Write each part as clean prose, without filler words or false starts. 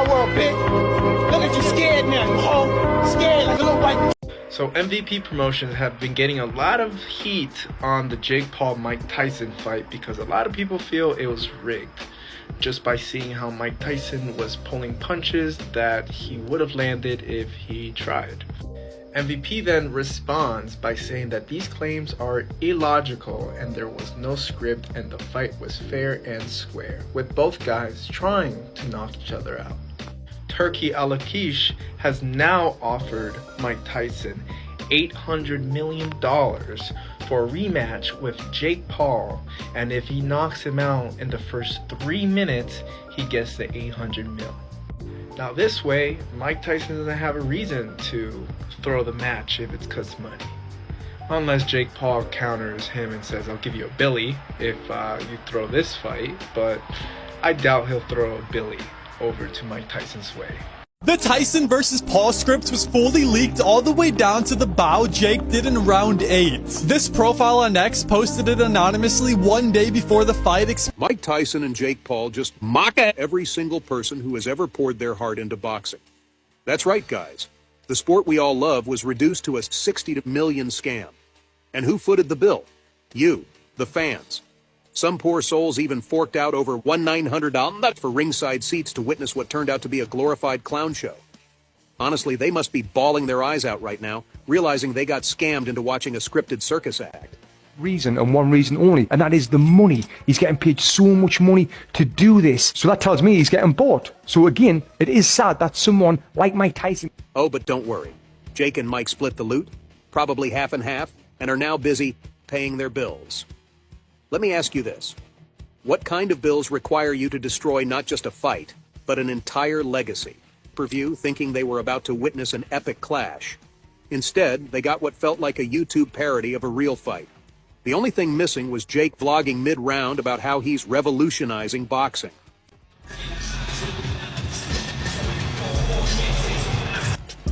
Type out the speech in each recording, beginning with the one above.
my world, bitch. Look at you scared now, you hoe. Scared like a little white. So MVP Promotions have been getting a lot of heat on the Jake Paul-Mike Tyson fight because a lot of people feel it was rigged just by seeing how Mike Tyson was pulling punches that he would have landed if he tried. MVP then responds by saying that these claims are illogical and there was no script and the fight was fair and square, with both guys trying to knock each other out. Turkey Alakish has now offered Mike Tyson $800 million for a rematch with Jake Paul, and if he knocks him out in the first 3 minutes, he gets the $800 million. Now this way, Mike Tyson doesn't have a reason to throw the match if it's 'cause money. Unless Jake Paul counters him and says, I'll give you a billy if you throw this fight, but I doubt he'll throw a billy over to Mike Tyson's way. The Tyson vs. Paul script was fully leaked all the way down to the bow Jake did in round 8. This profile on X posted it anonymously one day before the fight. Mike Tyson and Jake Paul just mock at every single person who has ever poured their heart into boxing. That's right, guys. The sport we all love was reduced to a 60 million scam. And who footed the bill? You, the fans. Some poor souls even forked out over $1,900 for ringside seats to witness what turned out to be a glorified clown show. Honestly, they must be bawling their eyes out right now, realizing they got scammed into watching a scripted circus act. Reason and one reason only, and that is the money. He's getting paid so much money to do this, so that tells me he's getting bought. So again, it is sad that someone like Mike Tyson... Oh, but don't worry. Jake and Mike split the loot, probably half and half, and are now busy paying their bills. Let me ask you this. What kind of bills require you to destroy not just a fight, but an entire legacy? Per-view, thinking they were about to witness an epic clash. Instead, they got what felt like a YouTube parody of a real fight. The only thing missing was Jake vlogging mid-round about how he's revolutionizing boxing.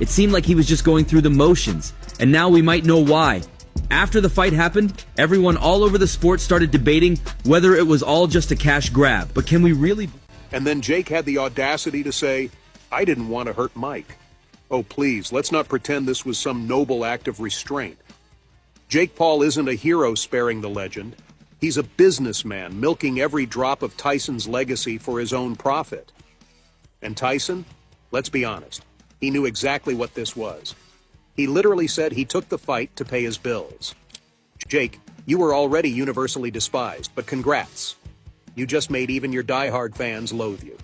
It seemed like he was just going through the motions, and now we might know why. After the fight happened, everyone all over the sport started debating whether it was all just a cash grab. But can we really... And then Jake had the audacity to say, I didn't want to hurt Mike. Oh, please, let's not pretend this was some noble act of restraint. Jake Paul isn't a hero sparing the legend. He's a businessman milking every drop of Tyson's legacy for his own profit. And Tyson, let's be honest, he knew exactly what this was. He literally said he took the fight to pay his bills. Jake, you were already universally despised, but congrats. You just made even your diehard fans loathe you.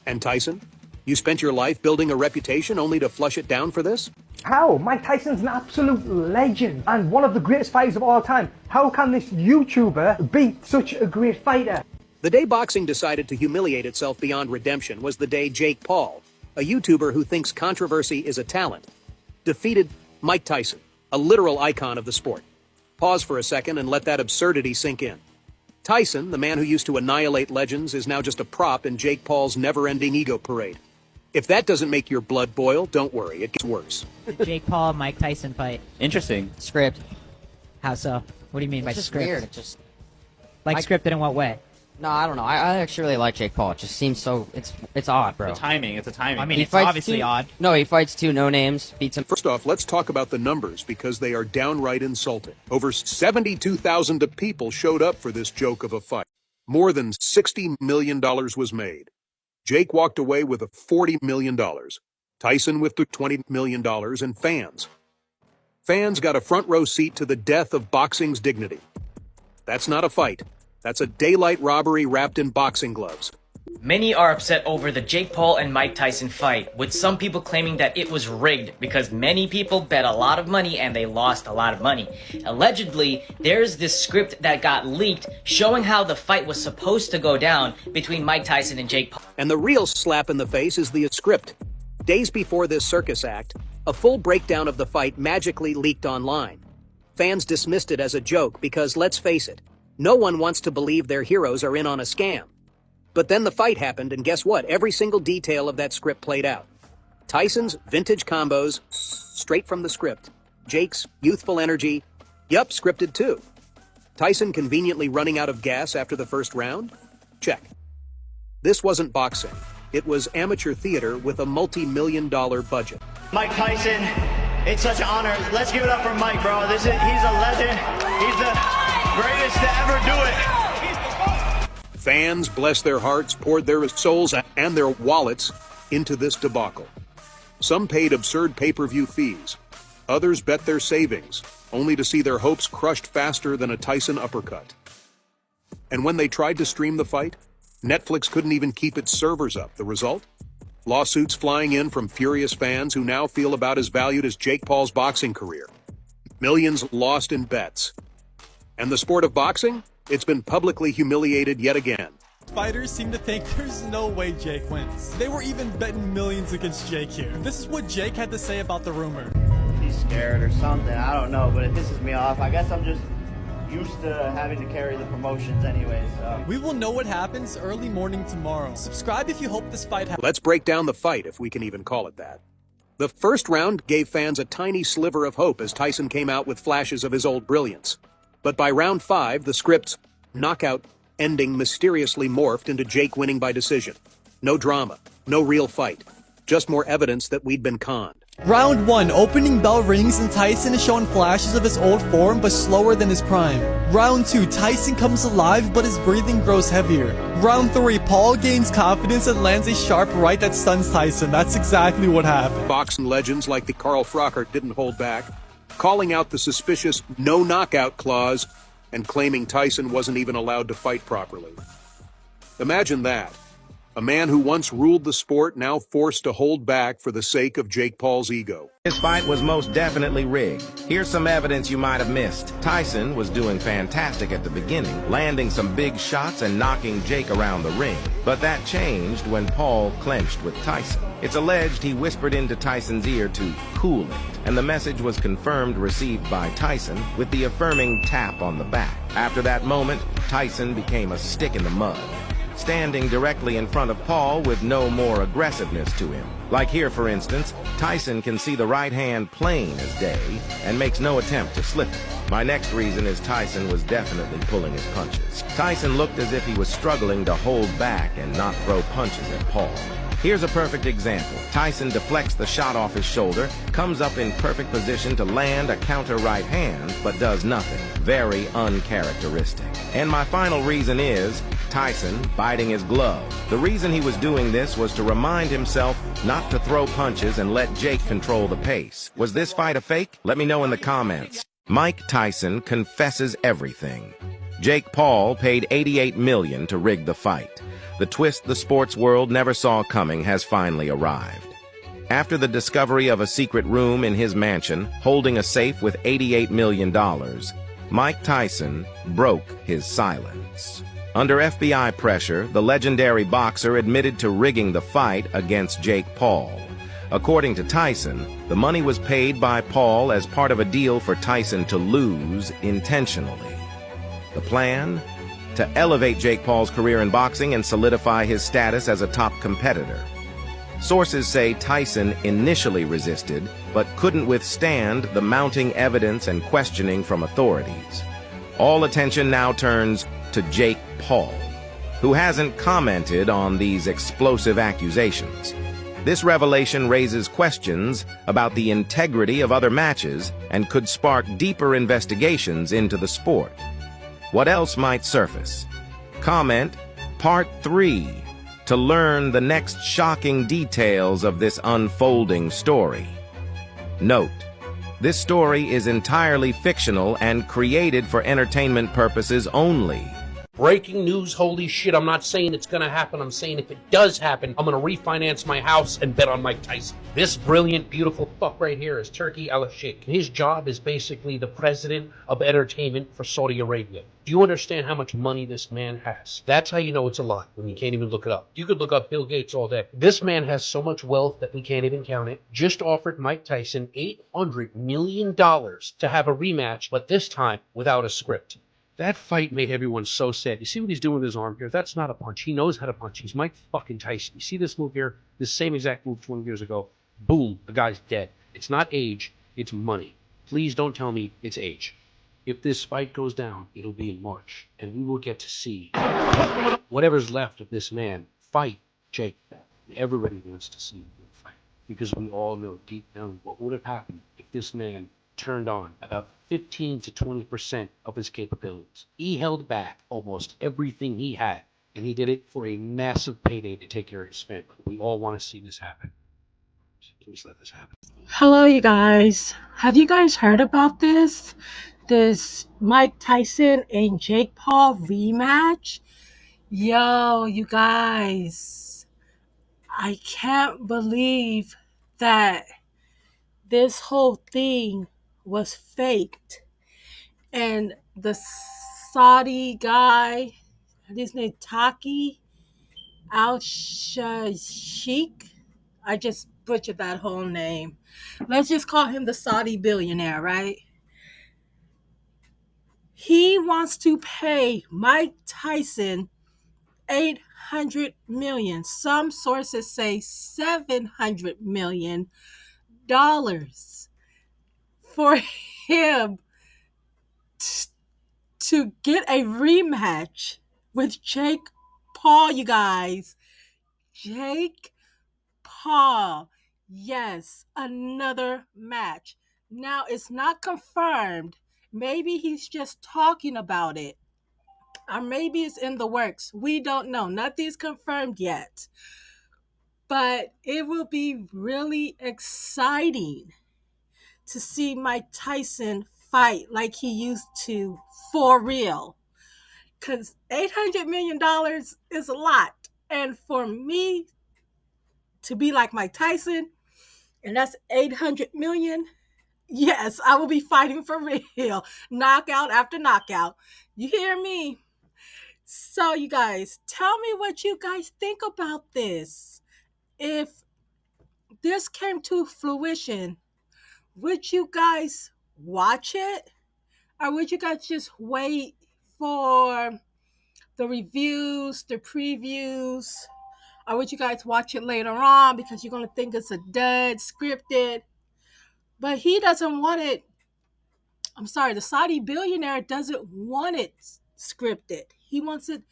And Tyson, you spent your life building a reputation only to flush it down for this? How? Mike Tyson's an absolute legend and one of the greatest fighters of all time. How can this YouTuber beat such a great fighter? The day boxing decided to humiliate itself beyond redemption was the day Jake Paul, a YouTuber who thinks controversy is a talent, defeated Mike Tyson, a literal icon of the sport. Pause for a second and let that absurdity sink in. Tyson, the man who used to annihilate legends, is now just a prop in Jake Paul's never-ending ego parade. If that doesn't make your blood boil, don't worry, it gets worse. Jake Paul, Mike Tyson fight. Interesting. Script. How so? What do you mean by It's just script? weird. It just Like scripted in what way? no, I don't know. I actually really like Jake Paul. It just seems so it's odd, bro. It's a timing. I mean, He it's fights obviously two- odd. No, he fights two no-names, beats him. First off, let's talk about the numbers because they are downright insulting. Over 72,000 people showed up for this joke of a fight. More than $60 million was made. Jake walked away with $40 million. Tyson with $20 million and fans. Fans got a front row seat to the death of boxing's dignity. That's not a fight. That's a daylight robbery wrapped in boxing gloves. Many are upset over the Jake Paul and Mike Tyson fight, with some people claiming that it was rigged because many people bet a lot of money and they lost a lot of money. Allegedly, there's this script that got leaked showing how the fight was supposed to go down between Mike Tyson and Jake Paul. And the real slap in the face is the script. Days before this circus act, a full breakdown of the fight magically leaked online. Fans dismissed it as a joke because, let's face it, no one wants to believe their heroes are in on a scam. But then the fight happened, and guess what? Every single detail of that script played out. Tyson's vintage combos, straight from the script. Jake's youthful energy, yup, scripted too. Tyson conveniently running out of gas after the first round? Check. This wasn't boxing. It was amateur theater with a multi-million-dollar budget. Mike Tyson, it's such an honor. Let's give it up for Mike, bro. He's a legend. He's the greatest to ever do it. Fans, bless their hearts, poured their souls and their wallets into this debacle. Some paid absurd pay-per-view fees. Others bet their savings, only to see their hopes crushed faster than a Tyson uppercut. And when they tried to stream the fight, Netflix couldn't even keep its servers up. The result? Lawsuits flying in from furious fans who now feel about as valued as Jake Paul's boxing career. Millions lost in bets. And the sport of boxing? It's been publicly humiliated yet again. Fighters seem to think there's no way Jake wins. They were even betting millions against Jake here. This is what Jake had to say about the rumor. He's scared or something. I don't know, but it pisses me off. I guess I'm just used to having to carry the promotions anyway, so. We will know what happens early morning tomorrow. Subscribe if you hope this fight happens. Let's break down the fight, if we can even call it that. The first round gave fans a tiny sliver of hope as Tyson came out with flashes of his old brilliance. But by round 5, the script's knockout ending mysteriously morphed into Jake winning by decision. No drama, no real fight, just more evidence that we'd been conned. Round 1, opening bell rings and Tyson is showing flashes of his old form but slower than his prime. Round 2, Tyson comes alive but his breathing grows heavier. Round 3, Paul gains confidence and lands a sharp right that stuns Tyson. That's exactly what happened. Boxing legends like the Carl Frocker didn't hold back, calling out the suspicious no knockout clause and claiming Tyson wasn't even allowed to fight properly. Imagine that. A man who once ruled the sport now forced to hold back for the sake of Jake Paul's ego. This fight was most definitely rigged. Here's some evidence you might have missed. Tyson was doing fantastic at the beginning, landing some big shots and knocking Jake around the ring. But that changed when Paul clenched with Tyson. It's alleged he whispered into Tyson's ear to cool it, and the message was confirmed received by Tyson with the affirming tap on the back. After that moment, Tyson became a stick in the mud, standing directly in front of Paul with no more aggressiveness to him. Like here, for instance, Tyson can see the right hand plain as day and makes no attempt to slip it. My next reason is Tyson was definitely pulling his punches. Tyson looked as if he was struggling to hold back and not throw punches at Paul. Here's a perfect example. Tyson deflects the shot off his shoulder, comes up in perfect position to land a counter right hand, but does nothing. Very uncharacteristic. And my final reason is Tyson biting his glove. The reason he was doing this was to remind himself not to throw punches and let Jake control the pace. Was this fight a fake? Let me know in the comments. Mike Tyson confesses everything. Jake Paul paid $88 million to rig the fight. The twist the sports world never saw coming has finally arrived. After the discovery of a secret room in his mansion holding a safe with $88 million, Mike Tyson broke his silence. Under FBI pressure, the legendary boxer admitted to rigging the fight against Jake Paul. According to Tyson, the money was paid by Paul as part of a deal for Tyson to lose intentionally. The plan? To elevate Jake Paul's career in boxing and solidify his status as a top competitor. Sources say Tyson initially resisted, but couldn't withstand the mounting evidence and questioning from authorities. All attention now turns to Jake Paul, who hasn't commented on these explosive accusations. This revelation raises questions about the integrity of other matches and could spark deeper investigations into the sport. What else might surface? Comment Part 3 to learn the next shocking details of this unfolding story. Note, this story is entirely fictional and created for entertainment purposes only. Breaking news, holy shit, I'm not saying it's gonna happen, I'm saying if it does happen, I'm gonna refinance my house and bet on Mike Tyson. This brilliant, beautiful fuck right here is Turki Al-Sheikh. His job is basically the president of entertainment for Saudi Arabia. Do you understand how much money this man has? That's how you know it's a lie, when you can't even look it up. You could look up Bill Gates all day. This man has so much wealth that we can't even count it. Just offered Mike Tyson $800 million to have a rematch, but this time without a script. That fight made everyone so sad. You see what he's doing with his arm here? That's not a punch. He knows how to punch. He's Mike fucking Tyson. You see this move here? This same exact move 20 years ago. Boom, the guy's dead. It's not age, it's money. Please don't tell me it's age. If this fight goes down, it'll be in March, and we will get to see whatever's left of this man fight Jake. Everybody wants to see him fight because we all know deep down what would have happened if this man turned on about 15 to 20% of his capabilities. He held back almost everything he had, and he did it for a massive payday to take care of his family. We all want to see this happen. Please let this happen. Hello, you guys. Have you guys heard about this? This Mike Tyson and Jake Paul rematch? Yo, you guys. I can't believe that this whole thing was faked. And the Saudi guy, his name Taki Al Sheikh. I just butchered that whole name. Let's just call him the Saudi billionaire, right? He wants to pay Mike Tyson 800 million. Some sources say 700 million dollars for him to get a rematch with Jake Paul, you guys. Jake Paul. Yes, another match. Now it's not confirmed. Maybe he's just talking about it. Or maybe it's in the works. We don't know. Nothing's confirmed yet. But it will be really exciting to see Mike Tyson fight like he used to for real. Because $800 million is a lot. And for me to be like Mike Tyson, and that's 800 million, yes, I will be fighting for real. Knockout after knockout. You hear me? So, you guys, tell me what you guys think about this. If this came to fruition, would you guys watch it? Or would you guys just wait for the reviews, the previews? Or would you guys watch it later on because you're going to think it's a dud, scripted? But he doesn't want it. I'm sorry, the Saudi billionaire doesn't want it scripted. He wants it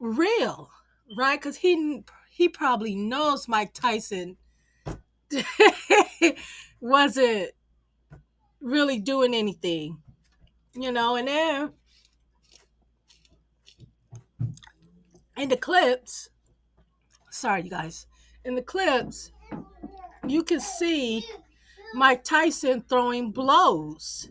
real, right? Because he probably knows Mike Tyson wasn't really doing anything, and then in the clips, sorry, you guys, in the clips, you can see Mike Tyson throwing blows.